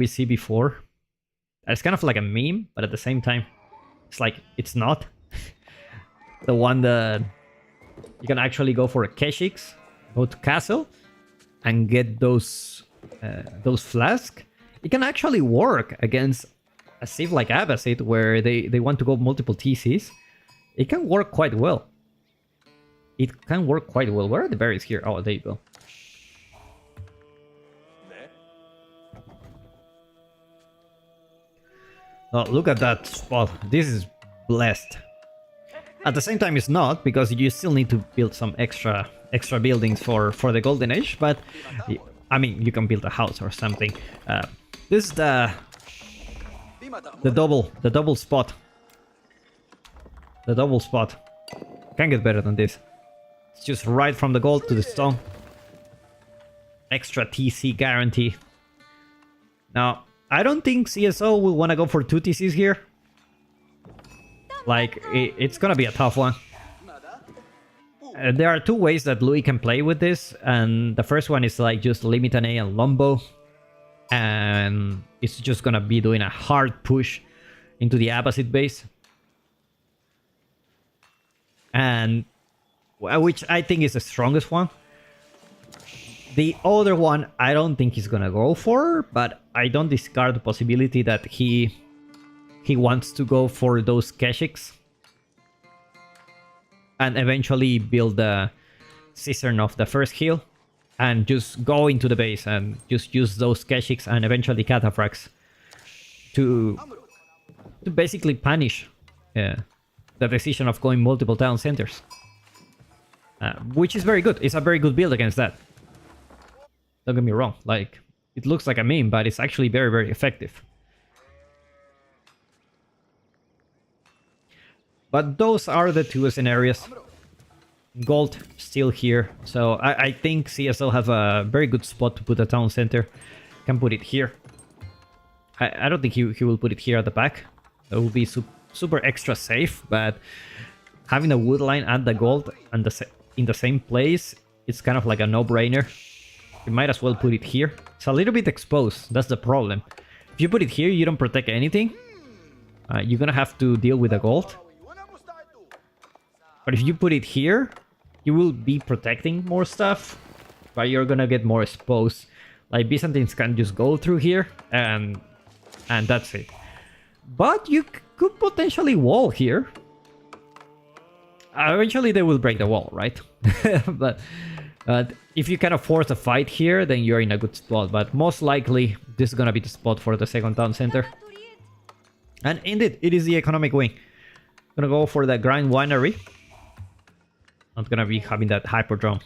we see before. It's kind of like a meme, but at the same time, it's like it's not. The one that you can actually go for a Keshix, go to castle, and get those flasks. It can actually work against a Civ like Abbasid, where they want to go multiple TCs. It can work quite well. It can work quite well. Where are the berries here? Oh, there you go. Oh, look at that spot. This is blessed. At the same time, it's not, because you still need to build some extra buildings for the Golden Age. But I mean, you can build a house or something. This is the double spot. The double spot. Can't get better than this. It's just right from the gold to the stone. Extra TC guarantee. Now, I don't think CSO will want to go for 2 TCs here. Like, it's gonna be a tough one. There are 2 ways that Louis can play with this, and the first one is like just limit an A and Lombo, and it's just gonna be doing a hard push into the Abbasid base, and which I think is the strongest one. The other one I don't think he's gonna go for, but I don't discard the possibility that he wants to go for those Keshiks and eventually build the Cistern of the first hill and just go into the base and just use those Keshiks and eventually Cataphracts to basically punish the decision of going multiple town centers. Which is very good. It's a very good build against that. Don't get me wrong. Like, it looks like a meme, but it's actually very, very effective. But those are the 2 scenarios. Gold still here. So I think CSL have a very good spot to put a town center. Can put it here. I don't think he will put it here at the back. It will be super extra safe, but having the wood line and the gold and in the same place, it's kind of like a no-brainer. You might as well put it here. It's a little bit exposed. That's the problem. If you put it here, you don't protect anything. You're gonna have to deal with the gold. But if you put it here, you will be protecting more stuff, but you're gonna get more exposed. Like, Byzantines can just go through here, and that's it. But you could potentially wall here. Eventually they will break the wall, right? But if you kind of force a fight here, then you're in a good spot. But most likely, this is gonna be the spot for the second town center. And indeed, it is the economic wing. Gonna go for the Grind Winery. Not gonna be having that Hyperdrome.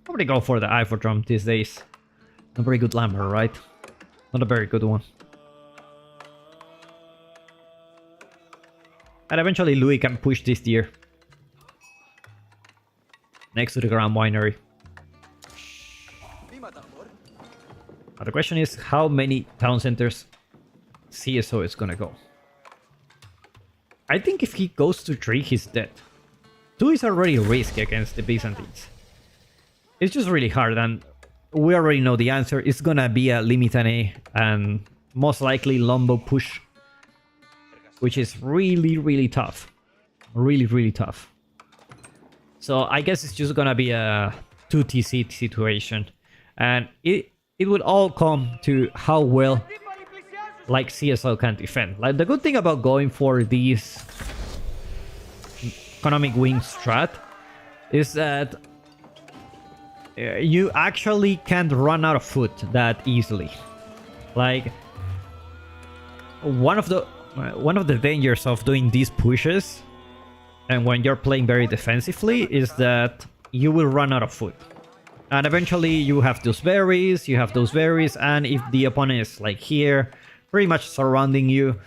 Probably go for the Hyperdrome these days. Not very good lumber, right? Not a very good one. And eventually Louis can push this tier next to the Grand Winery. Now the question is, how many town centers CSO is gonna go? I think if he goes to 3, he's dead. 2 is already risky against the Byzantines. It's just really hard, and we already know the answer. It's gonna be a limit an A and most likely Lombo push, which is really, really tough. Really, really tough. So I guess it's just gonna be a 2 TC situation, and it would all come to how well like CSL can defend. Like, the good thing about going for these economic wing strat is that you actually can't run out of food that easily. Like, one of the dangers of doing these pushes, and when you're playing very defensively, is that you will run out of food. And eventually you have those berries, and if the opponent is like here, pretty much surrounding you,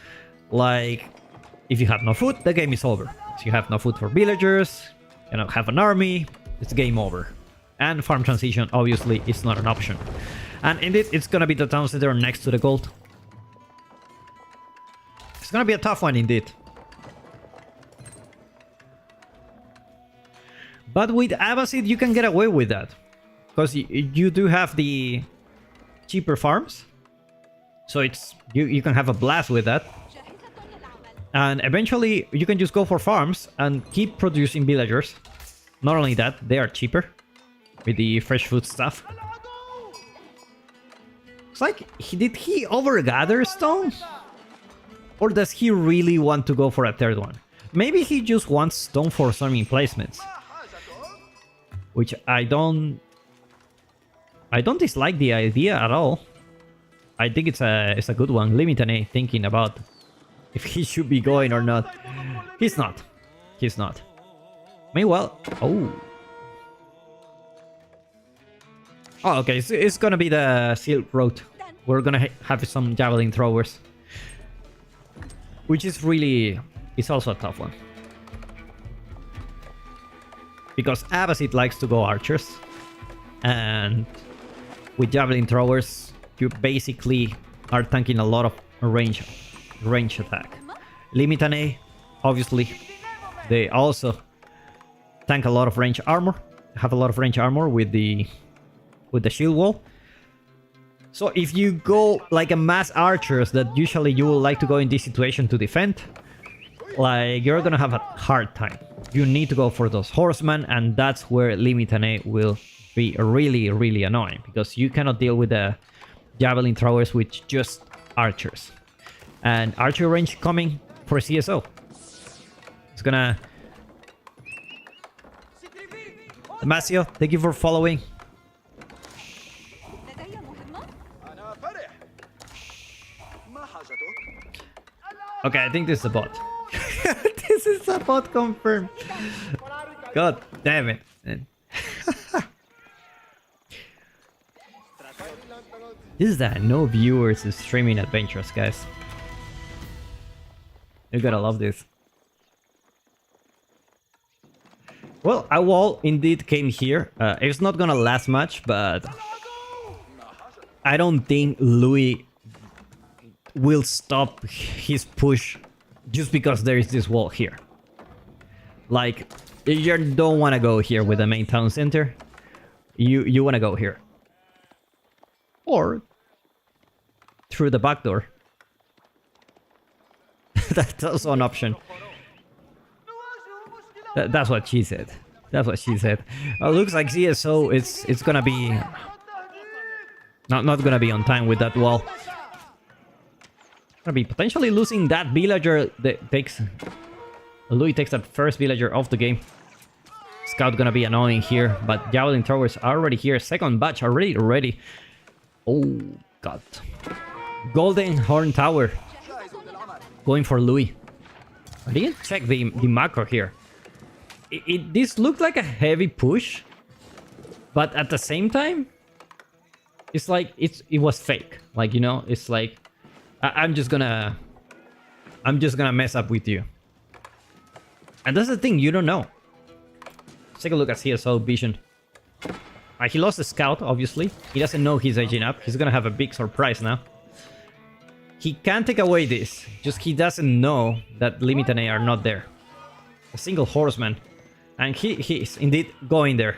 like, if you have no food, the game is over. So you have no food for villagers, you don't have an army, it's game over. And farm transition, obviously, is not an option. And indeed, it's gonna be the town center next to the gold. It's gonna be a tough one indeed. But with Abbasid, you can get away with that. Because you do have the cheaper farms. So it's you can have a blast with that. And eventually you can just go for farms and keep producing villagers. Not only that, they are cheaper with the fresh food stuff. It's like, did he overgather stone? Or does he really want to go for a third one? Maybe he just wants stone for some emplacements. Which I don't dislike the idea at all. I think it's a good one. Limitane thinking about if he should be going or not. He's not. He's not. Meanwhile, oh, okay. It's gonna be the Silk Road. We're gonna have some javelin throwers, which is really, it's also a tough one because Abbasid likes to go archers, and with javelin throwers, you basically are tanking a lot of range attack. Limitane, obviously, they also tank a lot of range armor, have a lot of range armor with the shield wall. So if you go like a mass archers that usually you will like to go in this situation to defend, like you're gonna have a hard time. You need to go for those horsemen, and that's where Limitane will be really, really annoying because you cannot deal with the javelin throwers with just archers. And archer range coming for CSO. It's gonna... Damasio, thank you for following. Okay, I think this is a bot. This is a bot confirmed. God damn it. This is that no viewers is streaming adventures, guys. You're gonna love this. Well, a wall indeed came here. It's not gonna last much, but I don't think Louis will stop his push just because there is this wall here. Like, you don't want to go here with the main town center. You want to go here. Or through the back door. That's also an option. That's what she said. That's what she said. Looks like CSO it's gonna be not gonna be on time with that wall. Gonna be potentially losing that villager that takes... Louis takes that first villager off the game. Scout gonna be annoying here, but javelin throwers are already here. Second batch already ready. Oh god. Golden Horn Tower. Going for Louis. I didn't check the macro here. This looked like a heavy push, but at the same time, it's like it was fake. Like, you know, it's like I'm just gonna mess up with you. And that's the thing, you don't know. Let's take a look at CSO vision. He lost the scout, obviously. He doesn't know he's aging up. He's gonna have a big surprise now. He can't take away this. Just he doesn't know that Limitane are not there. A single horseman. And he's indeed going there.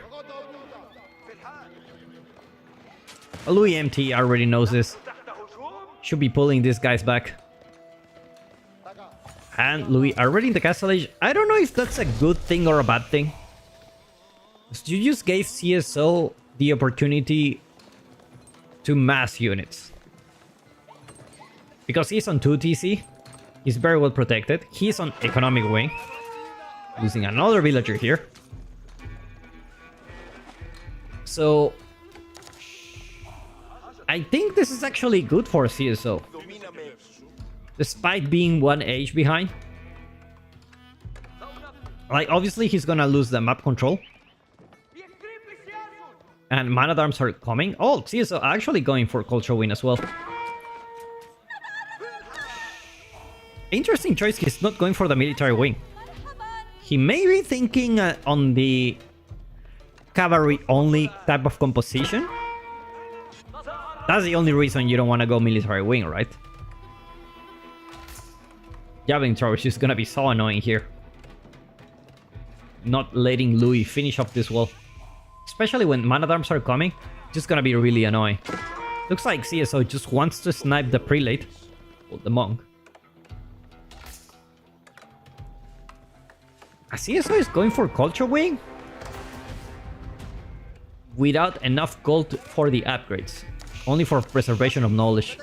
Louis MT already knows this. Should be pulling these guys back. And Louis already in the castle age. I don't know if that's a good thing or a bad thing. You just gave CSO the opportunity to mass units. Because he's on 2 TC, he's very well protected. He's on economic wing. Losing another villager here. So I think this is actually good for CSO. Despite being 1 age behind. Like, obviously he's gonna lose the map control. And Man at Arms are coming. Oh, CSO actually going for cultural win as well. Interesting choice, he's not going for the military wing. He may be thinking on the cavalry only type of composition. That's the only reason you don't want to go military wing, right? Javelin thrower is just gonna be so annoying here. Not letting Louis finish up this wall. Especially when Man at Arms are coming, just gonna be really annoying. Looks like CSO just wants to snipe the prelate. Or the monk. CSO is going for Culture Wing? Without enough gold for the upgrades. Only for Preservation of Knowledge.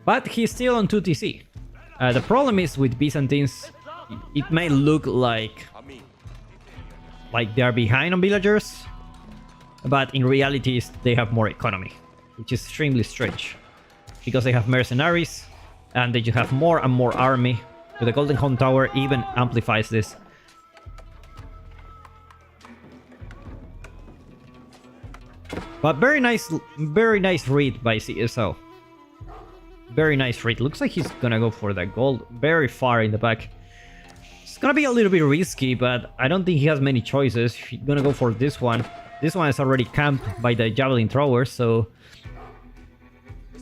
But he's still on 2TC. The problem is with Byzantines, it may look like they're behind on villagers, but in reality they have more economy, which is extremely strange. Because they have mercenaries, and they just have more and more army. With the Golden Home Tower even amplifies this. But very nice read by CSO. Very nice read. Looks like he's gonna go for the gold very far in the back. It's gonna be a little bit risky, but I don't think he has many choices. He's gonna go for this one. This one is already camped by the javelin throwers, so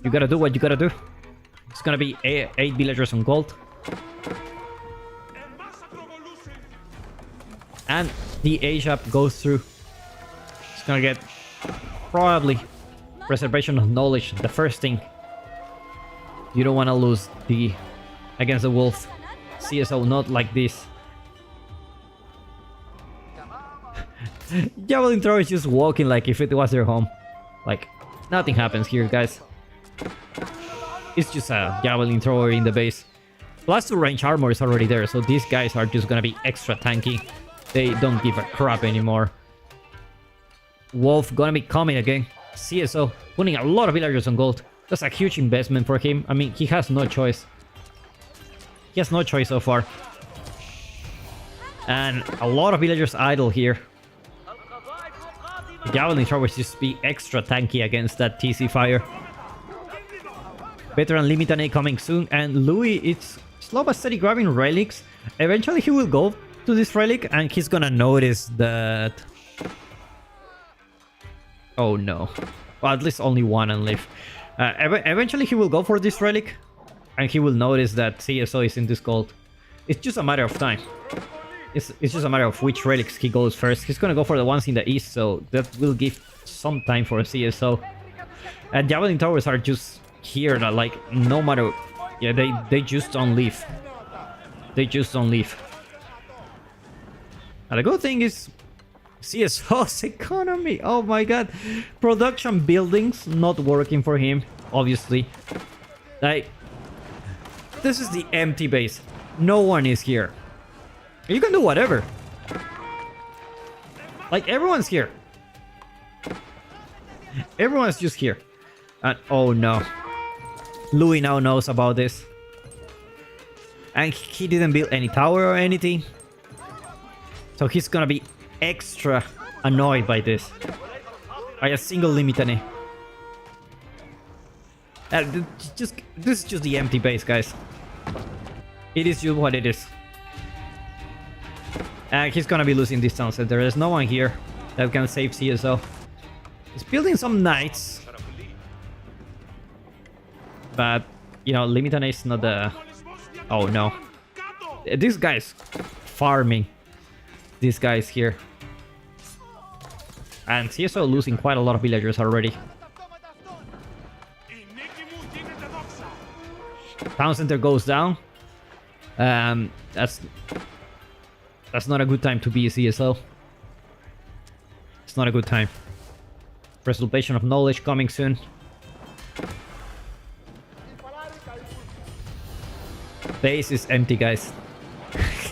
you gotta do what you gotta do. It's gonna be 8 villagers on gold. And the A-Shop goes through. It's gonna get probably Preservation of Knowledge, the first thing. You don't want to lose the against the wolf. CSO not like this. Javelin thrower is just walking like if it was their home. Like, nothing happens here, guys. It's just a javelin thrower in the base. Plus 2 range armor is already there, so these guys are just gonna be extra tanky. They don't give a crap anymore. Wolf gonna be coming again. CSO putting a lot of villagers on gold. That's a huge investment for him. I mean, he has no choice. He has no choice so far. And a lot of villagers idle here. The javelin throwers just be extra tanky against that TC fire. Veteran Limitane coming soon, and Louis is slow but steady grabbing relics. Eventually he will go to this relic and he's gonna notice that... Oh no. Well, at least only one and live. Eventually he will go for this relic and he will notice that CSO is in this gold. It's just a matter of time. It's just a matter of which relics he goes first. He's gonna go for the ones in the east, so that will give some time for CSO. And javelin towers are just here, that like no matter... Yeah, they just don't leave. They just don't leave. And the good thing is CSO's economy. Oh my god. Production buildings not working for him, obviously. Like, this is the empty base. No one is here. You can do whatever. Like, everyone's here. Everyone's just here. And oh no. Louis now knows about this. And he didn't build any tower or anything. So he's gonna be extra annoyed by this. By a single Limitane. This is just the empty base, guys. It is just what it is. And he's gonna be losing this town center. There's no one here that can save CSO. He's building some knights. But, you know, Limitane is not the... Oh no. This guy's farming. This guy's here. And CSO losing quite a lot of villagers already. Town center goes down. That's not a good time to be a CSO. It's not a good time. Preservation of Knowledge coming soon. Base is empty, guys.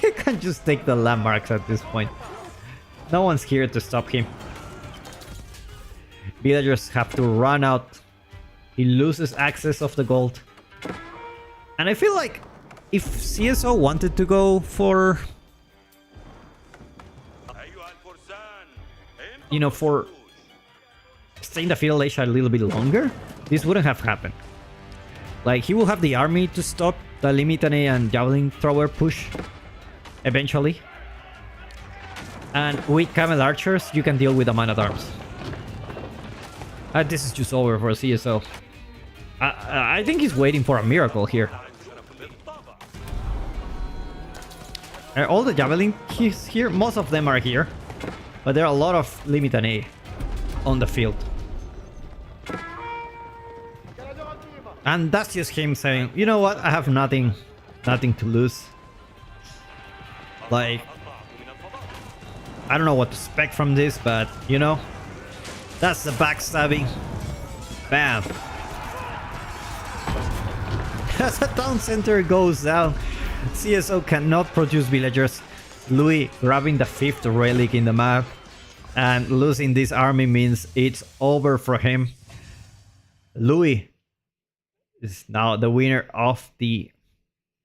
He can just take the landmarks at this point. No one's here to stop him. Villagers have to run out. He loses access of the gold. And I feel like if CSO wanted to go for... You know, for staying the field age a little bit longer, this wouldn't have happened. Like, he will have the army to stop the Limitane and Javelin Thrower push eventually. And with Camel Archers, you can deal with the Man-at-Arms. This is just over for CSO. I think he's waiting for a miracle here. All the Javelin he's here, most of them are here. But there are a lot of Limitane. on the field. And that's just him saying, you know what, I have nothing to lose. Like, I don't know what to expect from this, but you know, that's the backstabbing. Bam. As the town center goes down, CSO cannot produce villagers. Louis grabbing the 5th relic in the map and losing this army means it's over for him. Louis is now the winner of the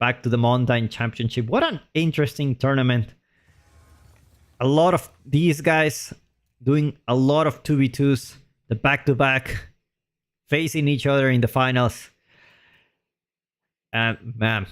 Back to the Mountain Championship. What an interesting tournament. A lot of these guys doing a lot of 2v2s, the back-to-back, facing each other in the finals. And man,